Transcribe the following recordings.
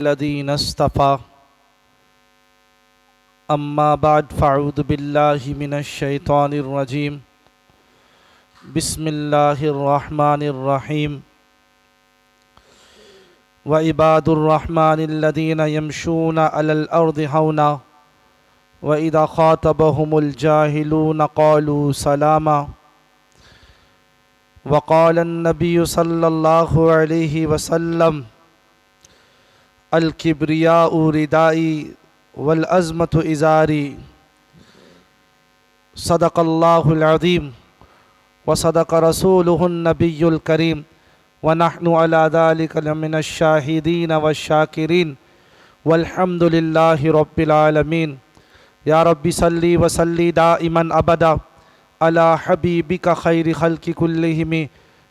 الذين اصطفى أما بعد فأعوذ بالله من الشيطان الرجيم بسم الله الرحمن الرحيم وعباد الرحمن الذين يمشون على الأرض هونا وإذا خاطبهم الجاهلون قالوا سلاما وقال النبي صلى الله عليه وسلم الکبریاء ردائی والعظمت ازاری صدق اللہ العظیم وصدق رسولہ النبی الکریم ونحن علی ذلک لمن الشاہدین والشاکرین والحمد للہ رب العالمین یا رب صلی وسلی دائما ابدا علی حبیبک خیر خلق کلہم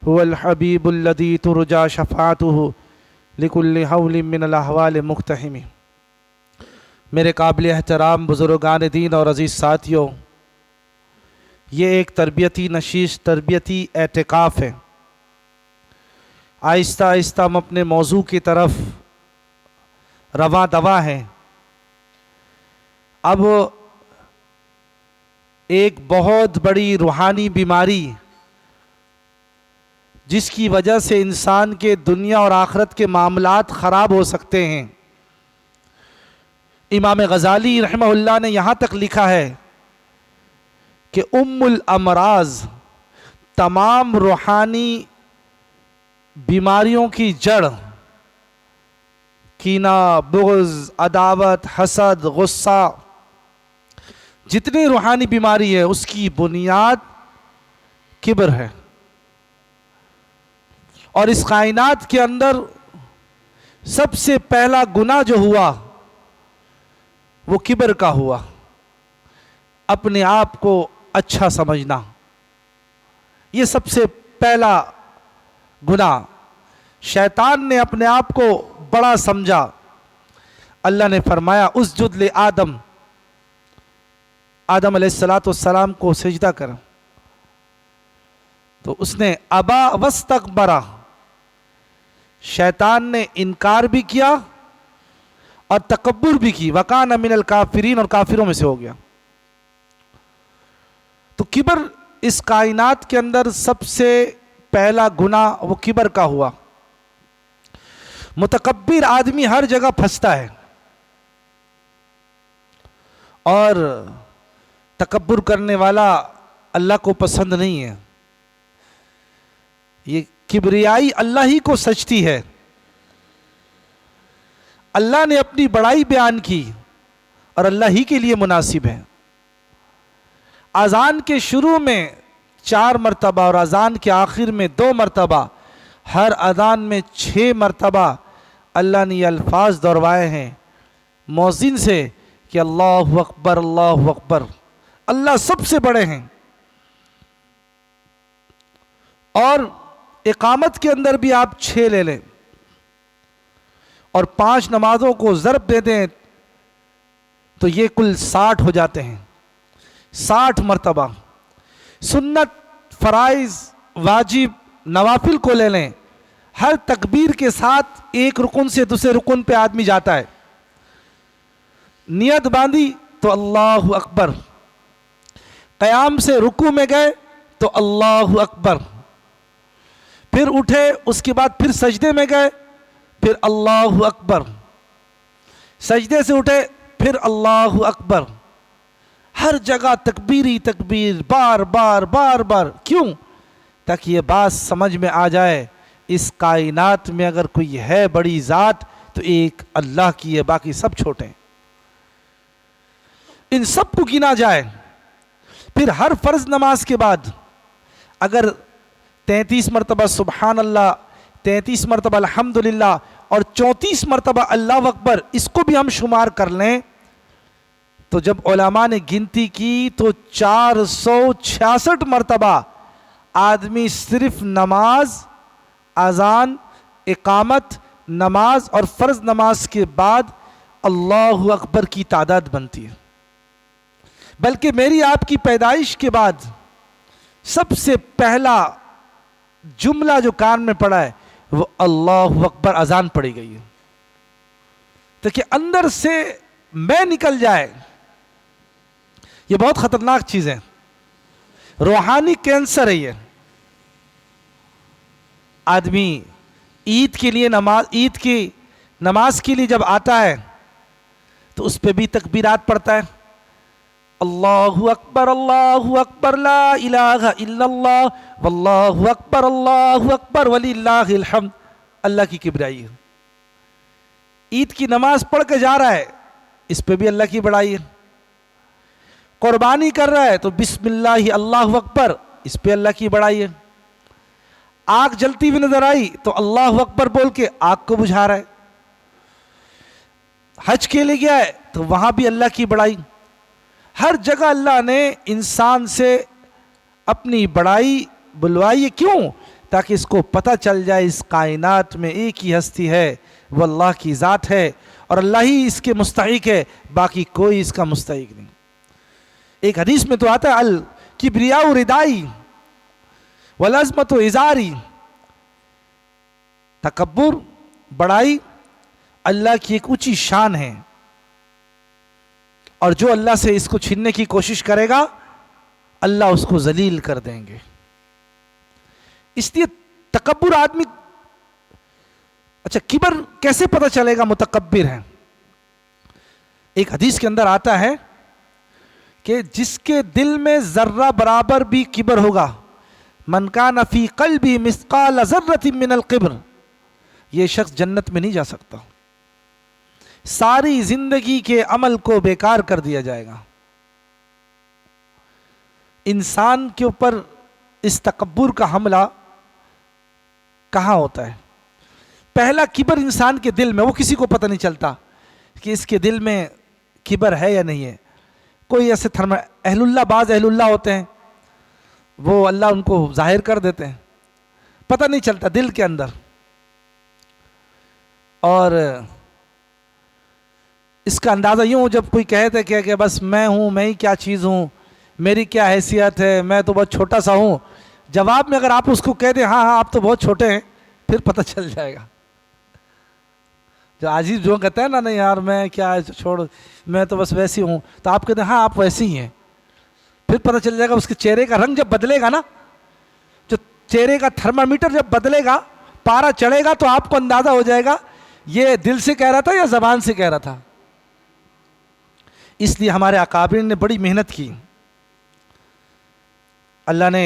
هو الحبیب الذی ترجى شفاعته لکل حول من الاحوال مقتحمی۔ میرے قابل احترام بزرگان دین اور عزیز ساتھیوں، یہ ایک تربیتی نشست، تربیتی اعتکاف ہے۔ آہستہ آہستہ ہم اپنے موضوع کی طرف رواں دواں ہیں۔ اب ایک بہت بڑی روحانی بیماری جس کی وجہ سے انسان کے دنیا اور آخرت کے معاملات خراب ہو سکتے ہیں۔ امام غزالی رحمہ اللہ نے یہاں تک لکھا ہے کہ ام الامراض، تمام روحانی بیماریوں کی جڑ، کینہ، بغض، عداوت، حسد، غصہ، جتنی روحانی بیماری ہے اس کی بنیاد کبر ہے۔ اور اس کائنات کے اندر سب سے پہلا گناہ جو ہوا وہ کبر کا ہوا، اپنے آپ کو اچھا سمجھنا، یہ سب سے پہلا گناہ۔ شیطان نے اپنے آپ کو بڑا سمجھا۔ اللہ نے فرمایا اسجد لآدم، آدم علیہ السلام کو سجدہ کر، تو اس نے ابا واستکبر، شیطان نے انکار بھی کیا اور تکبر بھی کی، وکان من الکافرین، اور کافروں میں سے ہو گیا۔ تو کبر اس کائنات کے اندر سب سے پہلا گناہ وہ کبر کا ہوا۔ متکبر آدمی ہر جگہ پھنستا ہے، اور تکبر کرنے والا اللہ کو پسند نہیں ہے۔ یہ کبریائی اللہ ہی کو سجتی ہے۔ اللہ نے اپنی بڑائی بیان کی اور اللہ ہی کے لیے مناسب ہے۔ اذان کے شروع میں 4 مرتبہ اور اذان کے آخر میں 2 مرتبہ، ہر اذان میں 6 مرتبہ اللہ نے یہ الفاظ دہروائے ہیں مؤذن سے کہ اللہ اکبر، اللہ اکبر، اللہ سب سے بڑے ہیں۔ اور اقامت کے اندر بھی آپ 6 لے لیں اور 5 نمازوں کو ضرب دے دیں تو یہ کل 60 ہو جاتے ہیں، 60 مرتبہ۔ سنت، فرائض، واجب، نوافل کو لے لیں، ہر تکبیر کے ساتھ ایک رکن سے دوسرے رکن پہ آدمی جاتا ہے۔ نیت باندھی تو اللہ اکبر، قیام سے رکوع میں گئے تو اللہ اکبر، پھر اٹھے اس کے بعد پھر سجدے میں گئے، پھر اللہ اکبر، سجدے سے اٹھے پھر اللہ اکبر، ہر جگہ تکبیری تکبیر، بار بار بار بار۔ کیوں؟ تاکہ یہ بات سمجھ میں آ جائے اس کائنات میں اگر کوئی ہے بڑی ذات تو ایک اللہ کی ہے، باقی سب چھوٹے ہیں۔ ان سب کو گنا جائے۔ پھر ہر فرض نماز کے بعد اگر 33 مرتبہ سبحان اللہ، 33 مرتبہ الحمدللہ اور 34 مرتبہ اللہ اکبر، اس کو بھی ہم شمار کر لیں تو جب علماء نے گنتی کی تو 466 مرتبہ آدمی صرف نماز، اذان، اقامت، نماز اور فرض نماز کے بعد اللہ اکبر کی تعداد بنتی ہے۔ بلکہ میری آپ کی پیدائش کے بعد سب سے پہلا جملہ جو کان میں پڑا ہے وہ اللہ اکبر اذان پڑھی گئی ہے۔ تو کہ اندر سے میں نکل جائے، یہ بہت خطرناک چیز ہے، روحانی کینسر ہے یہ۔ آدمی عید کے لیے عید کی نماز کے لیے جب آتا ہے تو اس پہ بھی تکبیرات پڑھتا ہے، اللہ اکبر لا الہ الا اللہ واللہ اکبر وللہ الحمد، اللہ کی کبریائی ہے۔ عید کی نماز پڑھ کے جا رہا ہے، اس پہ بھی اللہ کی بڑائی ہے۔ قربانی کر رہا ہے تو بسم اللہ اللہ اکبر، اس پہ اللہ کی بڑائی ہے۔ آگ جلتی ہوئی نظر آئی تو اللہ اکبر بول کے آگ کو بجھا رہا ہے۔ حج کے لیے گیا ہے تو وہاں بھی اللہ کی بڑائی۔ ہر جگہ اللہ نے انسان سے اپنی بڑائی بلوائی ہے، کیوں؟ تاکہ اس کو پتہ چل جائے اس کائنات میں ایک ہی ہستی ہے، وہ اللہ کی ذات ہے، اور اللہ ہی اس کے مستحق ہے، باقی کوئی اس کا مستحق نہیں۔ ایک حدیث میں تو آتا ہے الکبریاء ردائی والعظمت ازاری، تکبر، بڑائی اللہ کی ایک اونچی شان ہے، اور جو اللہ سے اس کو چھیننے کی کوشش کرے گا اللہ اس کو ذلیل کر دیں گے۔ اس لیے تکبر آدمی، اچھا کبر کیسے پتہ چلے گا متکبر ہے؟ ایک حدیث کے اندر آتا ہے کہ جس کے دل میں ذرہ برابر بھی کبر ہوگا، من کان فی قلبی مثقال ذرۃ من الکبر، یہ شخص جنت میں نہیں جا سکتا، ساری زندگی کے عمل کو بیکار کر دیا جائے گا۔ انسان کے اوپر اس تکبر کا حملہ کہاں ہوتا ہے؟ پہلا کبر انسان کے دل میں، وہ کسی کو پتہ نہیں چلتا کہ اس کے دل میں کبر ہے یا نہیں ہے۔ کوئی ایسے اہل اللہ، بعض اہل اللہ ہوتے ہیں وہ اللہ ان کو ظاہر کر دیتے ہیں، پتہ نہیں چلتا دل کے اندر۔ اور اس کا اندازہ یوں جب کوئی کہتے کہ بس میں ہوں، میں ہی کیا چیز ہوں، میری کیا حیثیت ہے، میں تو بہت چھوٹا سا ہوں، جواب میں اگر آپ اس کو کہہ دیں ہاں آپ تو بہت چھوٹے ہیں، پھر پتہ چل جائے گا۔ جو عاجز جو کہتا ہے نا نہیں یار میں کیا چھوڑ، میں تو بس ویسی ہوں، تو آپ کہتے ہیں ہاں آپ ویسی ہی ہیں، پھر پتہ چل جائے گا۔ اس کے چہرے کا رنگ جب بدلے گا نا، جو چہرے کا تھرمامیٹر جب بدلے گا، پارا چڑھے گا، تو آپ کو اندازہ ہو جائے گا یہ دل سے کہہ رہا تھا یا زبان سے کہہ رہا تھا۔ اس لیے ہمارے اکابرین نے بڑی محنت کی۔ اللہ نے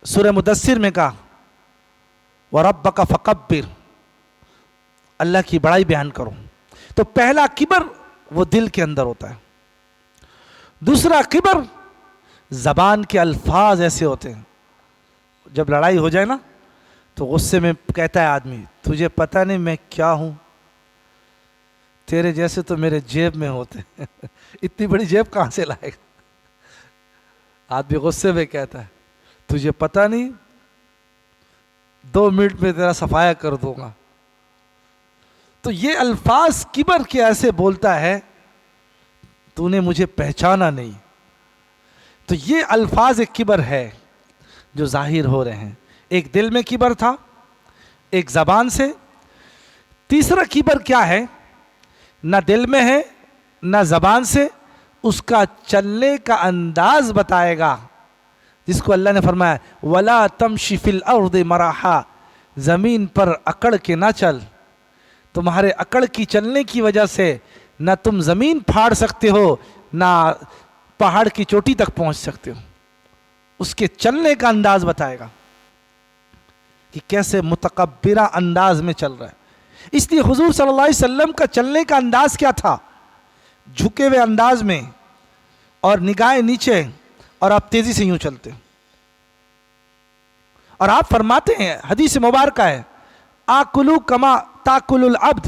سورہ مدثر میں کہا وَرَبَّكَ فَكَبِّرْ، اللہ کی بڑائی بیان کرو۔ تو پہلا کبر وہ دل کے اندر ہوتا ہے۔ دوسرا کبر زبان کے الفاظ ایسے ہوتے ہیں، جب لڑائی ہو جائے نا تو غصے میں کہتا ہے آدمی تجھے پتہ نہیں میں کیا ہوں، تیرے جیسے تو میرے جیب میں ہوتے ہیں، اتنی بڑی جیب کہاں سے لائے گا؟ آدمی غصے میں کہتا ہے تجھے پتہ نہیں 2 منٹ میں تیرا صفایا کر دوں گا۔ تو یہ الفاظ کبر کے ایسے بولتا ہے تو نے مجھے پہچانا نہیں۔ تو یہ الفاظ ایک کبر ہے جو ظاہر ہو رہے ہیں۔ ایک دل میں کبر تھا، ایک زبان سے۔ تیسرا کبر کیا ہے؟ نہ دل میں ہے نہ زبان سے، اس کا چلنے کا انداز بتائے گا، جس کو اللہ نے فرمایا وَلَا تَمْشِ فِي الْأَرْضِ مَرَحًا، زمین پر اکڑ کے نہ چل۔ تمہارے اکڑ کی چلنے کی وجہ سے نہ تم زمین پھاڑ سکتے ہو نہ پہاڑ کی چوٹی تک پہنچ سکتے ہو۔ اس کے چلنے کا انداز بتائے گا کہ کیسے متکبرہ انداز میں چل رہا ہے۔ اس لیے حضور صلی اللہ علیہ وسلم کا چلنے کا انداز کیا تھا؟ جھکے ہوئے انداز میں اور نگاہیں نیچے، اور آپ تیزی سے یوں چلتے۔ اور آپ فرماتے ہیں، حدیث مبارکہ ہے آکلو کما تاکل العبد،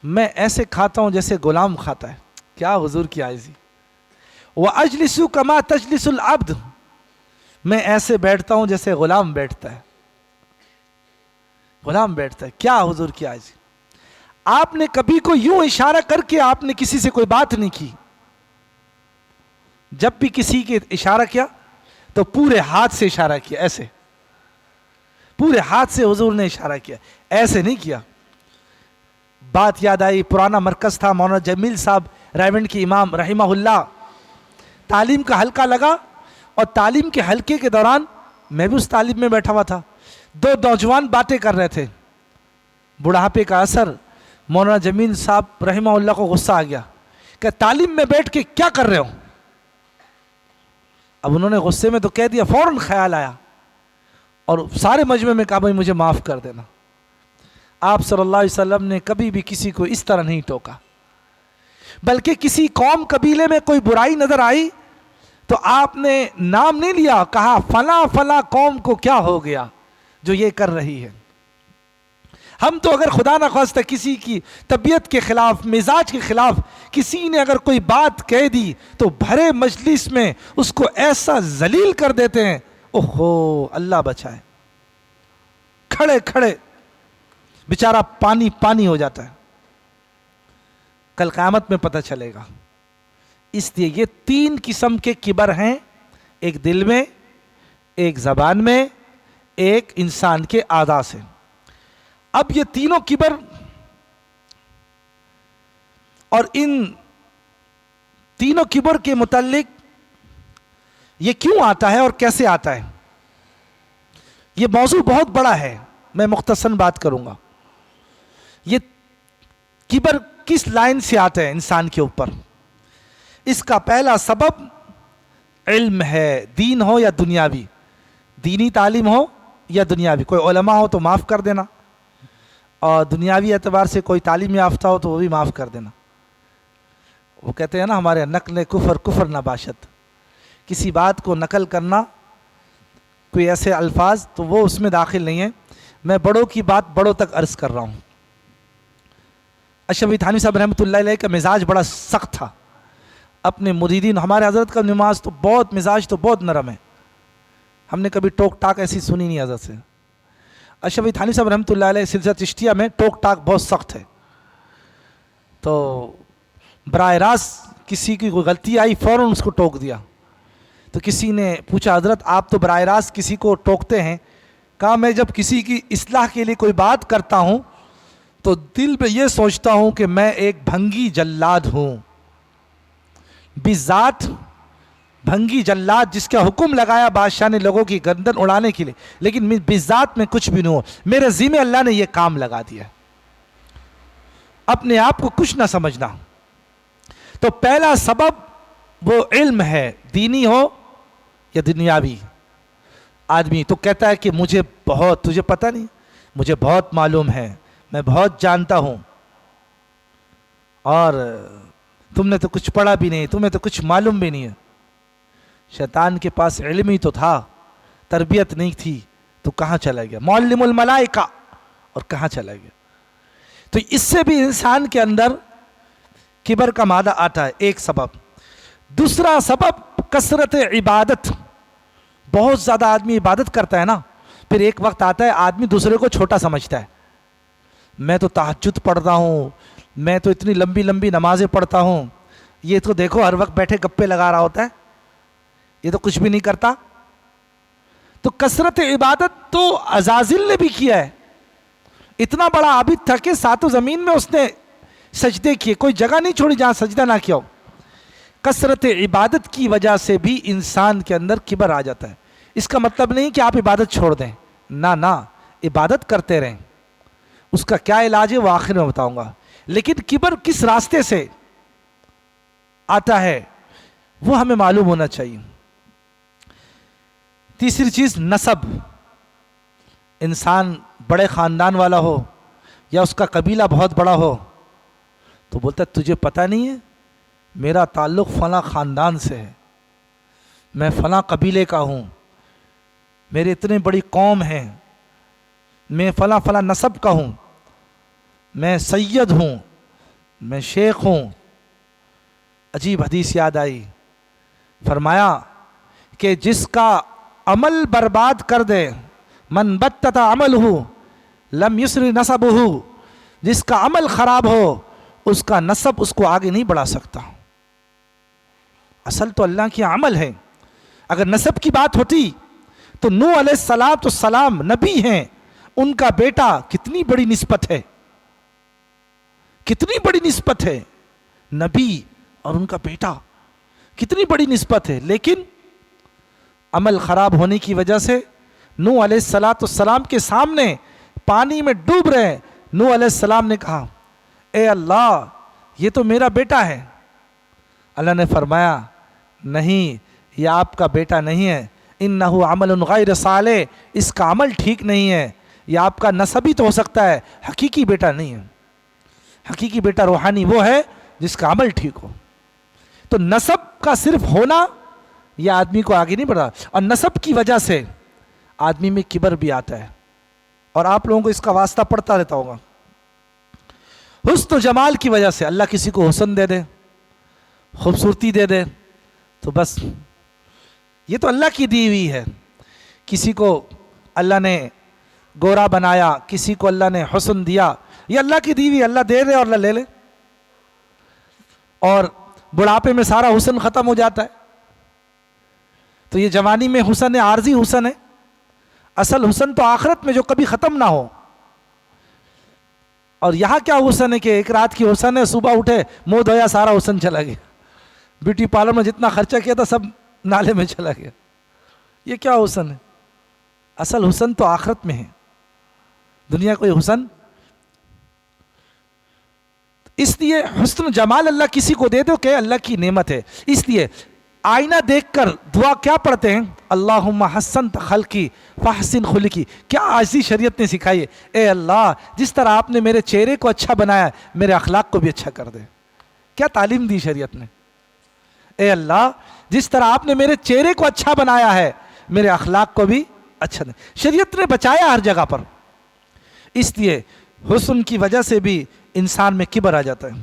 میں ایسے کھاتا ہوں جیسے غلام کھاتا ہے۔ کیا حضور کی عاجزی! وَأَجْلِسُ كَمَا تَجْلِسُ الْعَبْدُ، میں ایسے بیٹھتا ہوں جیسے غلام بیٹھتا ہے۔ غلام بیٹھتا ہے، کیا حضور کی عاجزی! آپ نے کبھی کو یوں اشارہ کر کے آپ نے کسی سے کوئی بات نہیں کی، جب بھی کسی کے اشارہ کیا تو پورے ہاتھ سے اشارہ کیا، ایسے پورے ہاتھ سے حضور نے اشارہ کیا، ایسے نہیں کیا۔ بات یاد آئی، پرانا مرکز تھا مولانا جمیل صاحب رائیونڈ کے امام رحمہ اللہ، تعلیم کا حلقہ لگا، اور تعلیم کے حلقے کے دوران میں بھی اس تعلیم میں بیٹھا ہوا تھا، دو نوجوان باتیں کر رہے تھے، بڑھاپے کا اثر، مولانا جمیل صاحب رحمہ اللہ کو غصہ آ گیا کہ تعلیم میں بیٹھ کے کیا کر رہے ہو؟ اب انہوں نے غصے میں تو کہہ دیا، فوراً خیال آیا اور سارے مجمع میں کہا بھائی مجھے معاف کر دینا۔ آپ صلی اللہ علیہ وسلم نے کبھی بھی کسی کو اس طرح نہیں ٹوکا، بلکہ کسی قوم قبیلے میں کوئی برائی نظر آئی تو آپ نے نام نہیں لیا، کہا فلاں فلاں قوم کو کیا ہو گیا جو یہ کر رہی ہے۔ ہم تو اگر خدا نخواستہ کسی کی طبیعت کے خلاف، مزاج کے خلاف کسی نے اگر کوئی بات کہہ دی تو بھرے مجلس میں اس کو ایسا ذلیل کر دیتے ہیں، اوہو اللہ بچائے، کھڑے کھڑے بیچارہ پانی پانی ہو جاتا ہے، کل قیامت میں پتہ چلے گا۔ اس لیے یہ تین قسم کے کبر ہیں، ایک دل میں، ایک زبان میں، ایک انسان کے اعضاء سے۔ اب یہ تینوں کبر اور ان تینوں کبر کے متعلق یہ کیوں آتا ہے اور کیسے آتا ہے، یہ موضوع بہت بڑا ہے، میں مختصراً بات کروں گا۔ یہ کبر کس لائن سے آتا ہے انسان کے اوپر؟ اس کا پہلا سبب علم ہے، دین ہو یا دنیاوی، دینی تعلیم ہو یا دنیاوی، کوئی علماء ہو تو معاف کر دینا، اور دنیاوی اعتبار سے کوئی تعلیم یافتہ ہو تو وہ بھی معاف کر دینا۔ وہ کہتے ہیں نا ہمارے نقل کفر کفر نہ باشد، کسی بات کو نقل کرنا، کوئی ایسے الفاظ تو وہ اس میں داخل نہیں ہے۔ میں بڑوں کی بات بڑوں تک عرض کر رہا ہوں۔ اشرف علی تھانوی صاحب رحمۃ اللہ علیہ کا مزاج بڑا سخت تھا، اپنے مریدین، ہمارے حضرت کا نماز تو بہت مزاج تو بہت نرم ہے، ہم نے کبھی ٹوک ٹاک ایسی سنی نہیں حضرت سے۔ اشرف علی تھانوی صاحب رحمۃ اللہ علیہ سلسلہ چشتیہ میں ٹوک ٹاک بہت سخت ہے، تو براہ راست کسی کی کوئی غلطی آئی فوراً اس کو ٹوک دیا۔ تو کسی نے پوچھا حضرت آپ تو براہ راست کسی کو ٹوکتے ہیں؟ کہا میں جب کسی کی اصلاح کے لیے کوئی بات کرتا ہوں تو دل میں یہ سوچتا ہوں کہ میں ایک بھنگی جلاد ہوں، بذات بھنگی جلاد جس کا حکم لگایا بادشاہ نے لوگوں کی گردن اڑانے کے لیے، لیکن بذات میں کچھ بھی نہیں ہو، میرے ذمہ اللہ نے یہ کام لگا دیا۔ اپنے آپ کو کچھ نہ سمجھنا۔ تو پہلا سبب وہ علم ہے، دینی ہو یا دنیاوی۔ آدمی تو کہتا ہے کہ مجھے بہت، تجھے پتہ نہیں، مجھے بہت معلوم ہے، میں بہت جانتا ہوں، اور تم نے تو کچھ پڑھا بھی نہیں، تمہیں تو کچھ معلوم بھی نہیں ہے۔ شیطان کے پاس علم ہی تو تھا، تربیت نہیں تھی، تو کہاں چلا گیا؟ معلم الملائکہ، اور کہاں چلا گیا؟ تو اس سے بھی انسان کے اندر کبر کا مادہ آتا ہے، ایک سبب۔ دوسرا سبب کثرت عبادت، بہت زیادہ آدمی عبادت کرتا ہے نا، پھر ایک وقت آتا ہے آدمی دوسرے کو چھوٹا سمجھتا ہے۔ میں تو تہجد پڑھتا ہوں، میں تو اتنی لمبی لمبی نمازیں پڑھتا ہوں، یہ تو دیکھو ہر وقت بیٹھے گپے لگا رہا ہوتا ہے، یہ تو کچھ بھی نہیں کرتا۔ تو کثرت عبادت تو عزازل نے بھی کیا ہے، اتنا بڑا عابد تھا کہ ساتوں زمین میں اس نے سجدے کیے، کوئی جگہ نہیں چھوڑی جہاں سجدہ نہ کیا ہو۔ کثرت عبادت کی وجہ سے بھی انسان کے اندر کبر آ جاتا ہے۔ اس کا مطلب نہیں کہ آپ عبادت چھوڑ دیں، نہ، عبادت کرتے رہیں، اس کا کیا علاج ہے وہ آخر میں بتاؤں گا۔ لیکن کبر کس راستے سے آتا ہے وہ ہمیں معلوم ہونا چاہیے۔ تیسری چیز نسب، انسان بڑے خاندان والا ہو یا اس کا قبیلہ بہت بڑا ہو تو بولتا ہے تجھے پتہ نہیں ہے میرا تعلق فلاں خاندان سے ہے، میں فلاں قبیلے کا ہوں، میرے اتنے بڑی قوم ہے، میں فلاں فلاں نسب کا ہوں، میں سید ہوں، میں شیخ ہوں۔ عجیب حدیث یاد آئی، فرمایا کہ جس کا عمل برباد کر دے، من بتت عملہ لم یسر نسبہ، جس کا عمل خراب ہو اس کا نسب اس کو آگے نہیں بڑھا سکتا۔ اصل تو اللہ کی عمل ہے۔ اگر نسب کی بات ہوتی تو نوح علیہ السلام نبی ہیں، ان کا بیٹا کتنی بڑی نسبت ہے، کتنی بڑی نسبت ہے، نبی اور ان کا بیٹا، کتنی بڑی نسبت ہے، لیکن عمل خراب ہونے کی وجہ سے نوح علیہ السلام کے سامنے پانی میں ڈوب رہے ہیں، نوح علیہ السلام نے کہا اے اللہ یہ تو میرا بیٹا ہے۔ اللہ نے فرمایا نہیں، یہ آپ کا بیٹا نہیں ہے، انہ عمل غیر صالح، اس کا عمل ٹھیک نہیں ہے، یہ آپ کا نسبی تو ہو سکتا ہے، حقیقی بیٹا نہیں ہے۔ حقیقی بیٹا روحانی وہ ہے جس کا عمل ٹھیک ہو۔ تو نسب کا صرف ہونا یہ آدمی کو آگے نہیں بڑھا، اور نسب کی وجہ سے آدمی میں کبر بھی آتا ہے، اور آپ لوگوں کو اس کا واسطہ پڑتا رہتا ہوگا۔ حسن و جمال کی وجہ سے اللہ کسی کو حسن دے دے، خوبصورتی دے دے، تو بس یہ تو اللہ کی دی ہوئی ہے۔ کسی کو اللہ نے گورا بنایا، کسی کو اللہ نے حسن دیا، یہ اللہ کی دی ہوئی، اللہ دے دے اور اللہ لے لے، اور بڑھاپے میں سارا حسن ختم ہو جاتا ہے۔ تو یہ جوانی میں حسن ہے، عارضی حسن ہے، اصل حسن تو آخرت میں جو کبھی ختم نہ ہو۔ اور یہاں کیا حسن ہے کہ ایک رات کی حسن ہے، صبح اٹھے منہ دھویا سارا حسن چلا گیا، بیوٹی پارلر میں جتنا خرچہ کیا تھا سب نالے میں چلا گیا، یہ کیا حسن ہے؟ اصل حسن تو آخرت میں ہے، دنیا کوئی حسن۔ اس لیے حسن جمال اللہ کسی کو دے دو کہ اللہ کی نعمت ہے۔ اس لیے آئینہ دیکھ کر دعا کیا پڑھتے ہیں؟ اللہم حسنت خلقی فحسن خلقی۔ کیا عاجزی شریعت نے سکھائی ہے، اے اللہ جس طرح آپ نے میرے چہرے کو اچھا بنایا میرے اخلاق کو بھی اچھا کر دے۔ کیا تعلیم دی شریعت نے؟ اے اللہ جس طرح آپ نے میرے چہرے کو اچھا بنایا ہے میرے اخلاق کو بھی اچھا دے۔ شریعت نے بچایا ہر جگہ پر۔ اس لیے حسن کی وجہ سے بھی انسان میں کبر آ جاتا ہے۔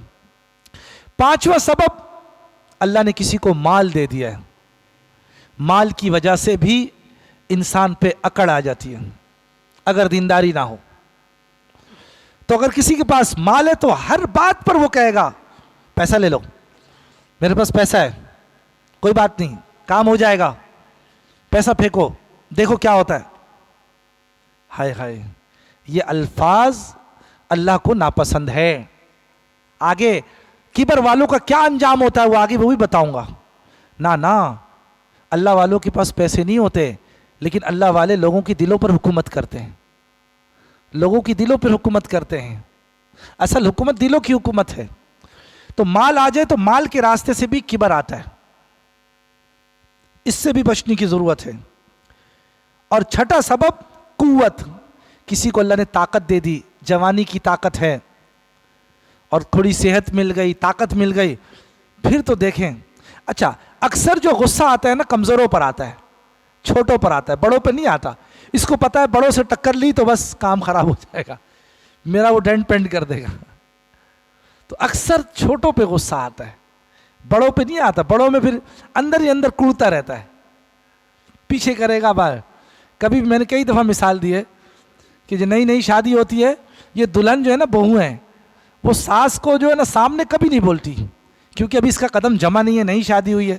پانچواں سبب، اللہ نے کسی کو مال دے دیا ہے، مال کی وجہ سے بھی انسان پہ اکڑ آ جاتی ہے اگر دینداری نہ ہو۔ تو اگر کسی کے پاس مال ہے تو ہر بات پر وہ کہے گا پیسہ لے لو، میرے پاس پیسہ ہے، کوئی بات نہیں، کام ہو جائے گا، پیسہ پھینکو دیکھو کیا ہوتا ہے۔ ہائے ہائے، یہ الفاظ اللہ کو ناپسند ہے۔ آگے کبر والوں کا کیا انجام ہوتا ہے وہ آگے وہ بھی بتاؤں گا۔ نہ اللہ والوں کے پاس پیسے نہیں ہوتے، لیکن اللہ والے لوگوں کی دلوں پر حکومت کرتے ہیں، لوگوں کی دلوں پر حکومت کرتے ہیں۔ اصل حکومت دلوں کی حکومت ہے۔ تو مال آ جائے تو مال کے راستے سے بھی کبر آتا ہے، اس سے بھی بچنے کی ضرورت ہے۔ اور چھٹا سبب قوت، کسی کو اللہ نے طاقت دے دی، جوانی کی طاقت ہے اور تھوڑی صحت مل گئی، طاقت مل گئی، پھر تو دیکھیں اچھا اکثر جو غصہ آتا ہے نا کمزوروں پر آتا ہے، چھوٹوں پر آتا ہے، بڑوں پہ نہیں آتا۔ اس کو پتا ہے بڑوں سے ٹکر لی تو بس کام خراب ہو جائے گا، میرا وہ ڈینٹ پینٹ کر دے گا۔ تو اکثر چھوٹوں پہ غصہ آتا ہے، بڑوں پہ نہیں آتا۔ بڑوں میں پھر اندر ہی اندر کوڑتا رہتا ہے، پیچھے کرے گا باہر۔ کبھی میں نے کئی دفعہ مثال دی ہے کہ جو نئی نئی شادی ہوتی ہے، یہ دلہن جو ہے نا بہو ہیں، وہ ساس کو جو ہے نا سامنے کبھی نہیں بولتی، کیونکہ ابھی اس کا قدم جمع نہیں ہے، نئی شادی ہوئی ہے،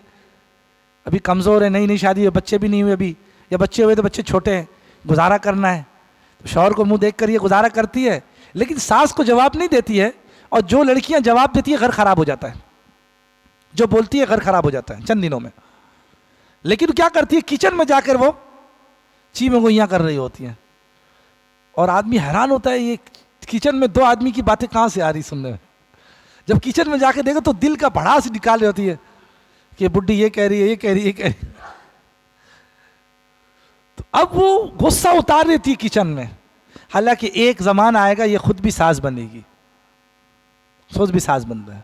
ابھی کمزور ہے، نئی شادی ہوئی، بچے بھی نہیں ہوئے ابھی، یا بچے ہوئے تو بچے چھوٹے ہیں، گزارا کرنا ہے۔ تو شوہر کو منہ دیکھ کر یہ گزارا کرتی ہے، لیکن ساس کو جواب نہیں دیتی ہے، اور جو لڑکیاں جواب دیتی ہے گھر خراب ہو جاتا ہے، جو بولتی ہے گھر خراب ہو جاتا ہے چند دنوں میں۔ لیکن کیا کرتی ہے، کچن میں جا کر وہ چیمیں گوئیاں کر رہی ہوتی ہیں، اور آدمی حیران ہوتا ہے یہ کچن میں دو آدمی کی باتیں کہاں سے آ رہی سننے میں۔ جب کچن میں جا کے دیکھو تو دل کا بھڑاس نکال رہی ہوتی ہے کہ بڈھی یہ کہہ رہی ہے، یہ کہہ رہی ہے، یہ کہہ رہی ہے۔ تو اب وہ غصہ اتار رہی تھی کچن میں، حالانکہ ایک زمانہ آئے گا یہ خود بھی ساز بنے گی، خود بھی ساز بن رہا ہے۔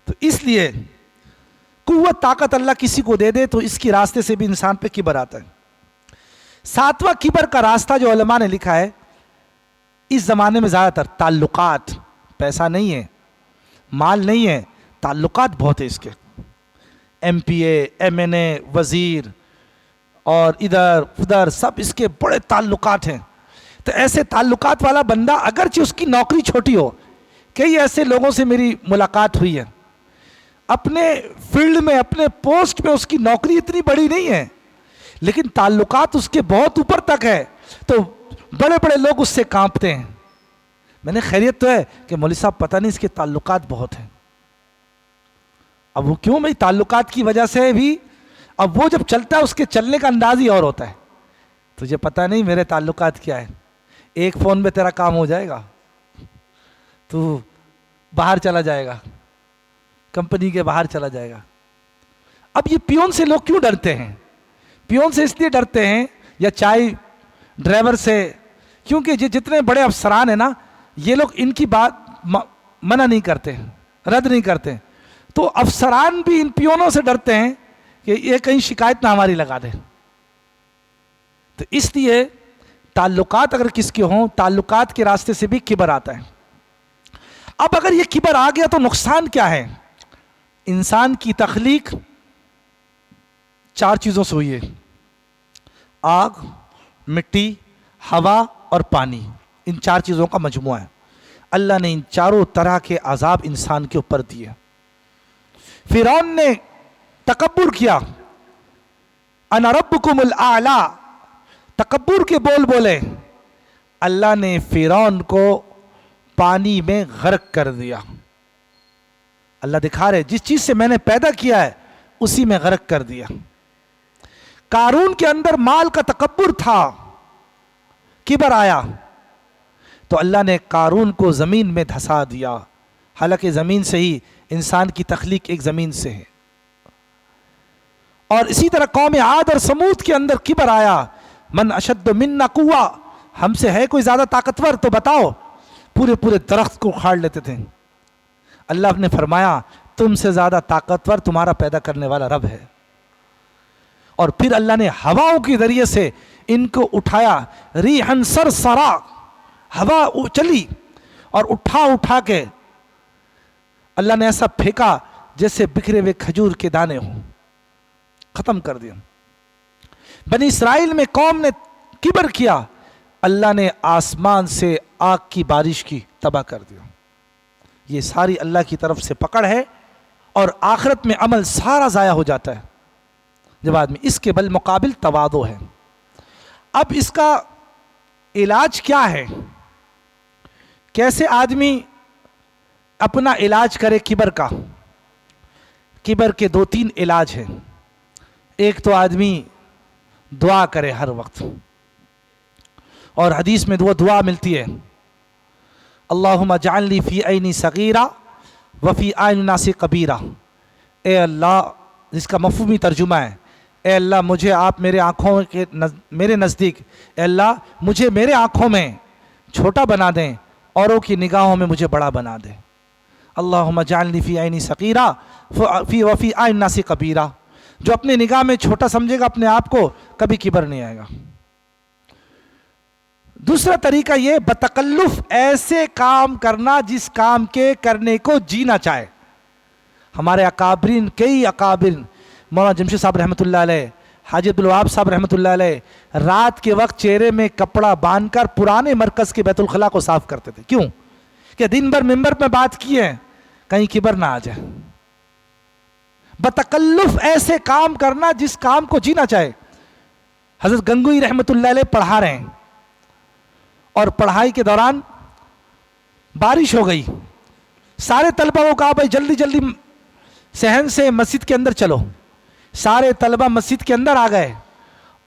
تو اس لیے قوت طاقت اللہ کسی کو دے دے تو اس کی راستے سے بھی انسان پہ کبر آتا ہے۔ ساتواں کبر کا راستہ جو علماء نے لکھا ہے، اس زمانے میں زیادہ تر تعلقات، پیسہ نہیں ہے، مال نہیں ہے، تعلقات بہت ہے اس کے، ایم پی اے، ایم این اے، وزیر اور ادھر ادھر سب اس کے بڑے تعلقات ہیں۔ تو ایسے تعلقات والا بندہ اگرچہ اس کی نوکری چھوٹی ہو، کئی ایسے لوگوں سے میری ملاقات ہوئی ہے، اپنے فیلڈ میں اپنے پوسٹ میں اس کی نوکری اتنی بڑی نہیں ہے، لیکن تعلقات اس کے بہت اوپر تک ہے، تو بڑے بڑے لوگ اس سے کانپتے ہیں، میں نے خیریت تو ہے کہ مولوی صاحب پتہ نہیں اس کے تعلقات بہت ہیں. اب وہ کیوں بھائی؟ تعلقات کی وجہ سے بھی اب وہ جب چلتا ہے اس کے چلنے کا انداز ہی اور ہوتا ہے. تجھے پتہ نہیں میرے تعلقات کیا ہے. ایک فون میں تیرا کام ہو جائے گا, تو باہر چلا جائے گا, کمپنی کے باہر چلا جائے گا. اب یہ پیون سے لوگ کیوں ڈرتے ہیں؟ پیون سے اس لیے ڈرتے ہیں یا چائے ڈرائیور سے, کیونکہ یہ جتنے بڑے افسران ہیں نا, یہ لوگ ان کی بات منع نہیں کرتے, رد نہیں کرتے. تو افسران بھی ان پیونوں سے ڈرتے ہیں کہ یہ کہیں شکایت نہ ہماری لگا دے. تو اس لیے تعلقات اگر کس کے ہوں, تعلقات کے راستے سے بھی کبر آتا ہے. اب اگر یہ کبر آ گیا تو نقصان کیا ہے؟ انسان کی تخلیق 4 چیزوں سے ہوئی ہے: آگ, مٹی, ہوا اور پانی. ان 4 چیزوں کا مجموعہ ہے. اللہ نے ان چاروں طرح کے عذاب انسان کے اوپر دیے. فرعون نے تکبر کیا, انا ربکم الاعلی, تکبر کے بول بولے. اللہ نے فرعون کو پانی میں غرق کر دیا. اللہ دکھا رہے جس چیز سے میں نے پیدا کیا ہے اسی میں غرق کر دیا. قارون کے اندر مال کا تکبر تھا, کبر آیا تو اللہ نے قارون کو زمین میں دھسا دیا. حالانکہ زمین سے ہی انسان کی تخلیق ایک زمین سے ہے. اور اسی طرح قوم عاد اور سمود کے اندر کبر آیا. من اشد منا قوہ, ہم سے ہے کوئی زیادہ طاقتور تو بتاؤ. پورے پورے درخت کو اکھاڑ لیتے تھے. اللہ نے فرمایا تم سے زیادہ طاقتور تمہارا پیدا کرنے والا رب ہے. اور پھر اللہ نے ہواؤں کے ذریعے سے ان کو اٹھایا. ریحن سرسرا, ہوا چلی اور اٹھا کے اللہ نے ایسا پھینکا جیسے بکھرے ہوئے کھجور کے دانے ہوں, ختم کر دیا. بنی اسرائیل میں قوم نے کبر کیا, اللہ نے آسمان سے آگ کی بارش کی, تباہ کر دیا. یہ ساری اللہ کی طرف سے پکڑ ہے, اور آخرت میں عمل سارا ضائع ہو جاتا ہے جب آدمی. اس کے بالمقابل تواضع ہے. اب اس کا علاج کیا ہے؟ کیسے آدمی اپنا علاج کرے کبر کا؟ کبر کے 2-3 علاج ہیں. ایک تو آدمی دعا کرے ہر وقت, اور حدیث میں دعا ملتی ہے, اللہم اجعلنی فی عینی صغیرہ وفی اعین الناس کبیرہ. اے اللہ, جس کا مفہومی ترجمہ ہے, اے اللہ مجھے آپ میرے آنکھوں کے میرے نزدیک, اے اللہ مجھے میرے آنکھوں میں چھوٹا بنا دیں, اوروں کی نگاہوں میں مجھے بڑا بنا دیں. اللہم اجعلنی فی عینی صغیرہ وفی اعین الناس کبیرہ. جو اپنے نگاہ میں چھوٹا سمجھے گا اپنے آپ کو, کبھی کبر نہیں آئے گا. دوسرا طریقہ یہ, بتکلف ایسے کام کرنا جس کام کے کرنے کو جی نہ چاہے. ہمارے اکابرین, کئی اکابرین, مولانا جمشید صاحب رحمۃ اللہ علیہ, حاجی عبدالوہاب صاحب رحمۃ اللہ علیہ, رات کے وقت چہرے میں کپڑا باندھ کر پرانے مرکز کے بیت الخلاء کو صاف کرتے تھے. کیوں؟ کہ دن بھر ممبر پہ بات کی ہے, کہیں کبر نہ آ جائے. بتکلف ایسے کام کرنا جس کام کو جی نہ چاہے. حضرت گنگوئی رحمۃ اللہ علیہ پڑھا رہے ہیں, اور پڑھائی کے دوران بارش ہو گئی. سارے طلبہ کو کہا بھائی جلدی جلدی صحن سے مسجد کے اندر چلو. سارے طلبہ مسجد کے اندر آ گئے,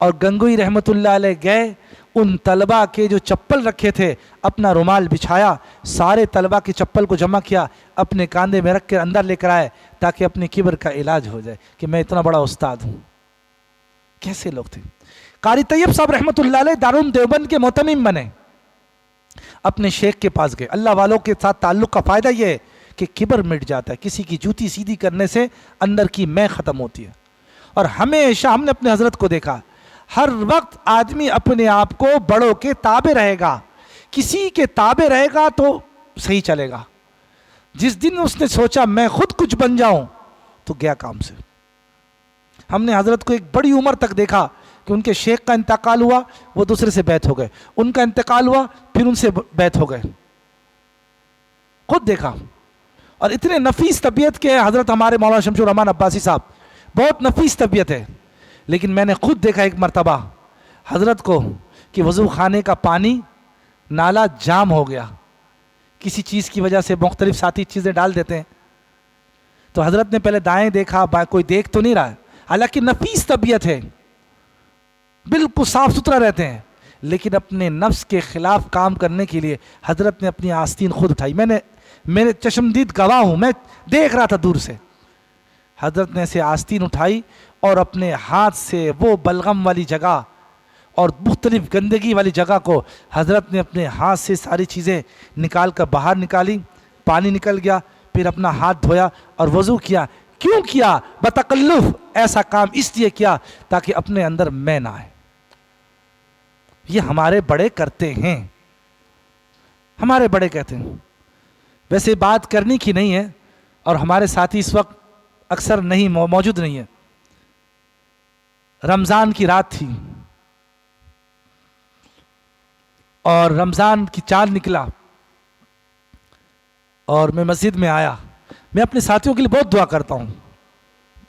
اور گنگوئی رحمۃ اللہ علیہ گئے, ان طلبہ کے جو چپل رکھے تھے اپنا رومال بچھایا, سارے طلبہ کے چپل کو جمع کیا, اپنے کاندھے میں رکھ کے اندر لے کر آئے تاکہ اپنے کبر کا علاج ہو جائے کہ میں اتنا بڑا استاد ہوں. کیسے لوگ تھے. قاری طیب صاحب رحمۃ اللہ علیہ دارالعلوم دیوبند کے محتمم بنے, اپنے شیخ کے پاس گئے. اللہ والوں کے ساتھ تعلق کا فائدہ یہ ہے کہ کبر مٹ جاتا ہے. کسی کی جوتی سیدھی کرنے سے اندر کی میں ختم ہوتی ہے. اور ہمیشہ ہم نے اپنے حضرت کو دیکھا, ہر وقت آدمی اپنے آپ کو بڑوں کے تابع رہے گا, کسی کے تابع رہے گا تو صحیح چلے گا. جس دن اس نے سوچا میں خود کچھ بن جاؤں تو گیا کام سے. ہم نے حضرت کو ایک بڑی عمر تک دیکھا کہ ان کے شیخ کا انتقال ہوا, وہ دوسرے سے بیعت ہو گئے, ان کا انتقال ہوا, پھر ان سے بیعت ہو گئے. خود دیکھا. اور اتنے نفیس طبیعت کے ہیں حضرت ہمارے مولانا شمس الرحمان عباسی صاحب, بہت نفیس طبیعت ہے. لیکن میں نے خود دیکھا ایک مرتبہ حضرت کو کہ وضو خانے کا پانی نالا جام ہو گیا, کسی چیز کی وجہ سے مختلف ساتھی چیزیں ڈال دیتے ہیں. تو حضرت نے پہلے دائیں دیکھا, کوئی دیکھ تو نہیں رہا ہے, حالانکہ نفیس طبیعت ہے, بالکل صاف ستھرا رہتے ہیں, لیکن اپنے نفس کے خلاف کام کرنے کے لیے حضرت نے اپنی آستین خود اٹھائی. میرے چشمدید گواہ ہوں, میں دیکھ رہا تھا دور سے. حضرت نے ایسے آستین اٹھائی اور اپنے ہاتھ سے وہ بلغم والی جگہ اور مختلف گندگی والی جگہ کو حضرت نے اپنے ہاتھ سے ساری چیزیں نکال کر باہر نکالی, پانی نکل گیا, پھر اپنا ہاتھ دھویا اور وضو کیا. کیوں کیا؟ بتکلف. ایسا کام اس لیے کیا تاکہ اپنے اندر میں نہ آئے. یہ ہمارے بڑے کرتے ہیں, ہمارے بڑے کہتے ہیں. ویسے بات کرنے کی نہیں ہے, اور ہمارے ساتھی اس وقت اکثر نہیں موجود نہیں ہے. رمضان کی رات تھی اور رمضان کی چاند نکلا اور میں مسجد میں آیا. میں اپنے ساتھیوں کے لیے بہت دعا کرتا ہوں,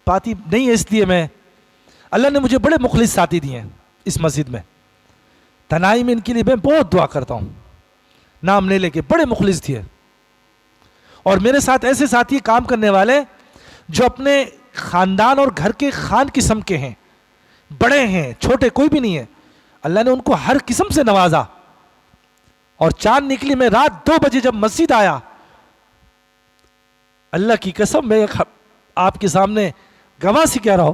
پاتی نہیں ہے اس لیے, میں اللہ نے مجھے بڑے مخلص ساتھی دیے ہیں اس مسجد میں. تنہائی میں ان کے لیے میں بہت دعا کرتا ہوں, نام نہیں لے کے, بڑے مخلص تھے. اور میرے ساتھ ایسے ساتھی کام کرنے والے جو اپنے خاندان اور گھر کے خان قسم کے ہیں, بڑے ہیں, چھوٹے کوئی بھی نہیں ہے. اللہ نے ان کو ہر قسم سے نوازا. اور چاند نکلی, میں رات 2 بجے جب مسجد آیا, اللہ کی قسم میں آپ کے سامنے گواہ سے کہہ رہا ہوں,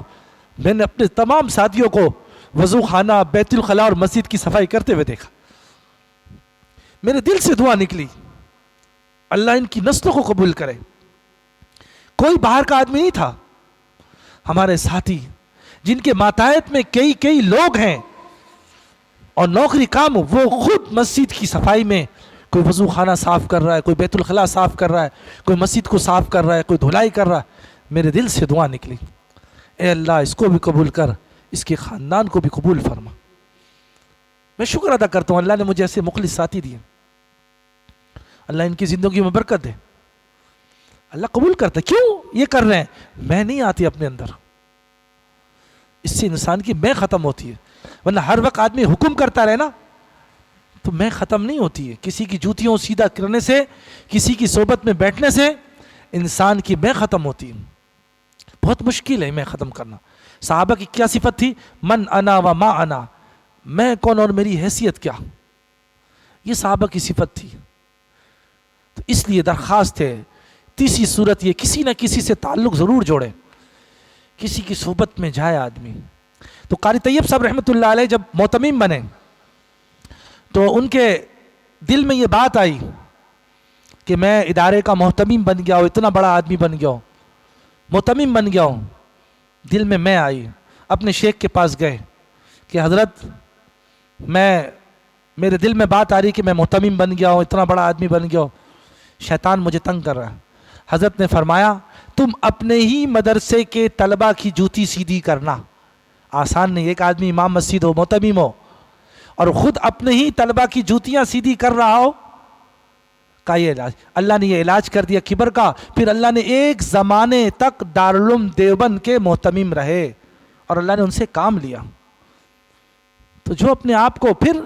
میں نے اپنے تمام ساتھیوں کو وضو خانہ, بیت الخلاء اور مسجد کی صفائی کرتے ہوئے دیکھا. میرے دل سے دعا نکلی, اللہ ان کی نسلوں کو قبول کرے. کوئی باہر کا آدمی نہیں تھا. ہمارے ساتھی جن کے ماتحت میں کئی لوگ ہیں اور نوکری کام, وہ خود مسجد کی صفائی میں, کوئی وضو خانہ صاف کر رہا ہے, کوئی بیت الخلاء صاف کر رہا ہے, کوئی مسجد کو صاف کر رہا ہے, کوئی دھلائی کر رہا ہے. میرے دل سے دعا نکلی, اے اللہ اس کو بھی قبول کر, اس کے خاندان کو بھی قبول فرما. میں شکر ادا کرتا ہوں, اللہ نے مجھے ایسے مخلص ساتھی دیے. اللہ ان کی زندگی میں برکت دے. اللہ قبول کرتا ہے. کیوں یہ کر رہے ہیں؟ میں نہیں آتی اپنے اندر, اس سے انسان کی میں ختم ہوتی ہے. ورنہ ہر وقت آدمی حکم کرتا رہے نا تو میں ختم نہیں ہوتی ہے. کسی کی جوتیوں سیدھا کرنے سے, کسی کی صحبت میں بیٹھنے سے انسان کی میں ختم ہوتی ہے. بہت مشکل ہے میں ختم کرنا. صحابہ کی کیا صفت تھی؟ من انا و ما انا, میں کون اور میری حیثیت کیا. یہ صحابہ کی صفت تھی. تو اس لیے درخواست ہے, تیسری صورت یہ, کسی نہ کسی سے تعلق ضرور جوڑے, کسی کی صحبت میں جائے آدمی. تو قاری طیب صاحب رحمۃ اللہ علیہ جب محتمیم بنے تو ان کے دل میں یہ بات آئی کہ میں ادارے کا محتمیم بن گیا ہوں, اتنا بڑا آدمی بن گیا ہوں, محتمیم بن گیا ہوں. دل میں آئی, اپنے شیخ کے پاس گئے کہ حضرت میرے دل میں بات آ رہی کہ میں محتمیم بن گیا ہوں, اتنا بڑا آدمی بن گیا ہوں, شیطان مجھے تنگ کر رہا ہے. حضرت نے فرمایا تم اپنے ہی مدرسے کے طلبہ کی جوتی سیدھی کرنا. آسان نہیں, ایک آدمی امام مسجد ہو, محتمیم ہو, اور خود اپنے ہی طلبہ کی جوتیاں سیدھی کر رہا ہو. کا یہ علاج, اللہ نے یہ علاج کر دیا کبر کا. پھر اللہ نے ایک زمانے تک دارالعلوم دیوبند کے محتمیم رہے اور اللہ نے ان سے کام لیا. تو جو اپنے آپ کو, پھر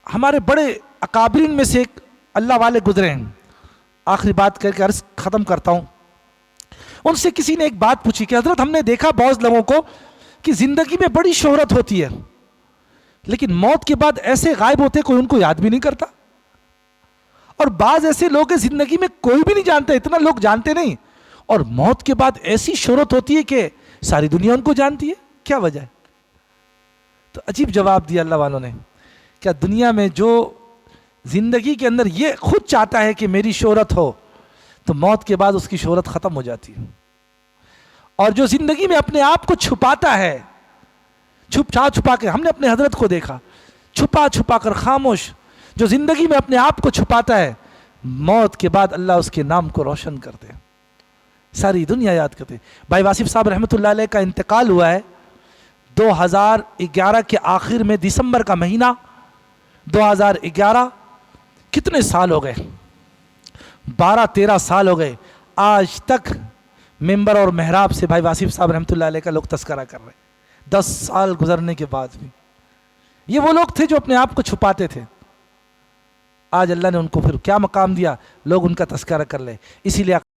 ہمارے بڑے اکابرین میں سے ایک اللہ والے گزرے ہیں, آخری بات کر کے عرض ختم کرتا ہوں. ان سے کسی نے ایک بات پوچھی کہ حضرت ہم نے دیکھا بعض لوگوں کو کہ زندگی میں بڑی شہرت ہوتی ہے, لیکن موت کے بعد ایسے غائب ہوتے کوئی ان کو یاد بھی نہیں کرتا. اور بعض ایسے لوگ ہیں زندگی میں کوئی بھی نہیں جانتا, اتنا لوگ جانتے نہیں, اور موت کے بعد ایسی شہرت ہوتی ہے کہ ساری دنیا ان کو جانتی ہے. کیا وجہ ہے؟ تو عجیب جواب دیا اللہ والوں نے. کیا دنیا میں جو زندگی کے اندر یہ خود چاہتا ہے کہ میری شہرت ہو, تو موت کے بعد اس کی شہرت ختم ہو جاتی ہے. اور جو زندگی میں اپنے آپ کو چھپاتا ہے, چھپا کے, ہم نے اپنے حضرت کو دیکھا, چھپا کر خاموش, جو زندگی میں اپنے آپ کو چھپاتا ہے, موت کے بعد اللہ اس کے نام کو روشن کرتے, ساری دنیا یاد کرتے. بھائی واصف صاحب رحمۃ اللہ علیہ کا انتقال ہوا ہے 2011 کے آخر میں, دسمبر کا مہینہ 2011. کتنے سال ہو گئے؟ 12-13 سال ہو گئے. آج تک ممبر اور محراب سے بھائی واصف صاحب رحمۃ اللہ علیہ کا لوگ تذکرہ کر رہے ہیں. 10 سال گزرنے کے بعد بھی یہ وہ لوگ تھے جو اپنے آپ کو چھپاتے تھے. آج اللہ نے ان کو پھر کیا مقام دیا، لوگ ان کا تذکرہ کر لیں. اسی لیے